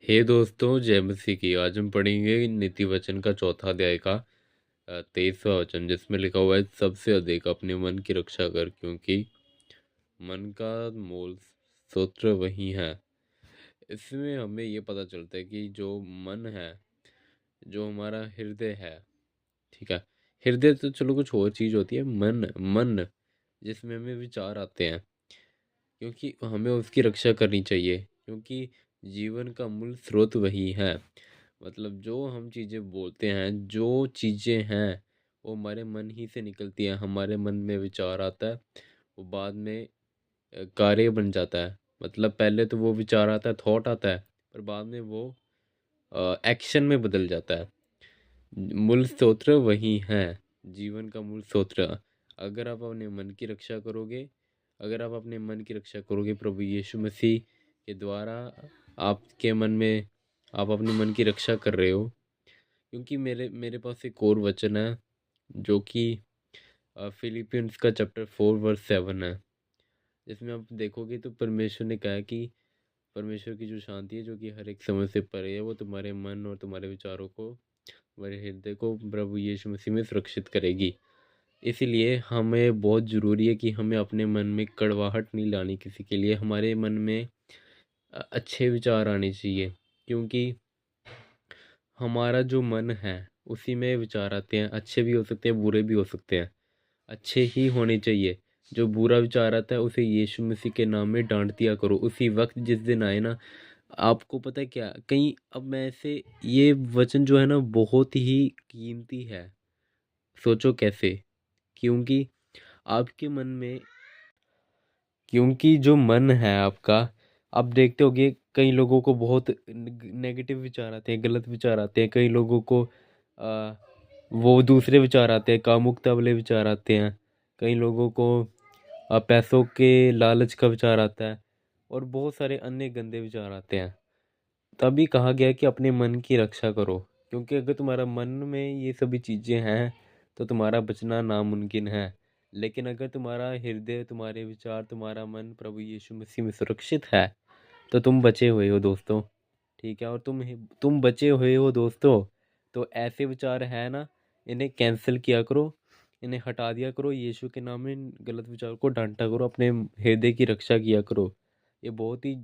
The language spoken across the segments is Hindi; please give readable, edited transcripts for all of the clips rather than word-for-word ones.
हे दोस्तों, जय मसीह की। आज हम पढ़ेंगे नीति वचन का चौथा अध्याय का 23वां वचन, जिसमें लिखा हुआ है, सबसे अधिक अपने मन की रक्षा कर, क्योंकि मन का मूल सूत्र वही है। इसमें हमें ये पता चलता है कि जो मन है, जो हमारा हृदय है, ठीक है। हृदय तो चलो कुछ और चीज़ होती है। मन मन जिसमें हमें विचार आते हैं, क्योंकि हमें उसकी रक्षा करनी चाहिए, क्योंकि जीवन का मूल स्रोत वही है। मतलब जो हम चीज़ें बोलते हैं, जो चीज़ें हैं, वो हमारे मन ही से निकलती हैं। हमारे मन में विचार आता है, वो बाद में कार्य बन जाता है। मतलब पहले तो वो विचार आता है, थॉट आता है, पर बाद में वो एक्शन में बदल जाता है। मूल स्रोत वही है, जीवन का मूल स्रोत। अगर आप अपने मन की रक्षा करोगे, अगर आप अपने मन की रक्षा करोगे प्रभु यीशु मसीह के द्वारा, आपके मन में आप अपने मन की रक्षा कर रहे हो। क्योंकि मेरे मेरे पास एक और वचन है, जो कि फिलिपियंस का चैप्टर 4 वर्स 7 है। जिसमें आप देखोगे तो परमेश्वर ने कहा है कि परमेश्वर की जो शांति है, जो कि हर एक समझ से परे है, वो तुम्हारे मन और तुम्हारे विचारों को, तुम्हारे हृदय को प्रभु यीशु मसीह में सुरक्षित करेगी। इसीलिए हमें बहुत ज़रूरी है कि हमें अपने मन में कड़वाहट नहीं लानी किसी के लिए। हमारे मन में अच्छे विचार आने चाहिए, क्योंकि हमारा जो मन है उसी में विचार आते हैं। अच्छे भी हो सकते हैं, बुरे भी हो सकते हैं। अच्छे ही होने चाहिए। जो बुरा विचार आता है, उसे यीशु मसीह के नाम में डांट दिया करो उसी वक्त जिस दिन आए ना। आपको पता है क्या, कहीं अब मैं ऐसे, ये वचन जो है ना बहुत ही कीमती है। सोचो कैसे। क्योंकि आपके मन में, क्योंकि जो मन है आपका, आप देखते होगे कई लोगों को बहुत नेगेटिव विचार आते हैं, गलत विचार आते हैं। कई लोगों को वो दूसरे विचार आते हैं, कामुकता वाले विचार आते हैं। कई लोगों को पैसों के लालच का विचार आता है, और बहुत सारे अन्य गंदे विचार आते हैं। तभी कहा गया है कि अपने मन की रक्षा करो, क्योंकि अगर तुम्हारा मन में ये सभी चीज़ें हैं तो तुम्हारा बचना नामुमकिन है। लेकिन अगर तुम्हारा हृदय, तुम्हारे विचार, तुम्हारा मन प्रभु यीशु मसीह में सुरक्षित है, तो तुम बचे हुए हो दोस्तों। ठीक है। और तुम बचे हुए हो दोस्तों। तो ऐसे विचार है ना, इन्हें कैंसिल किया करो, इन्हें हटा दिया करो। यीशु के नाम में इन गलत विचार को डांटा करो, अपने हृदय की रक्षा किया करो। ये बहुत ही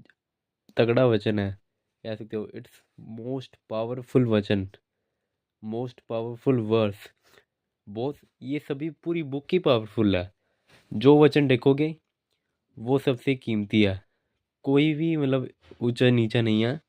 तगड़ा वचन है, कह सकते हो। इट्स मोस्ट पावरफुल वचन, मोस्ट पावरफुल वर्स। बहुत, ये सभी पूरी बुक ही पावरफुल है। जो वचन देखोगे वो सबसे कीमती है। कोई भी मतलब ऊंचा नीचा नहीं है।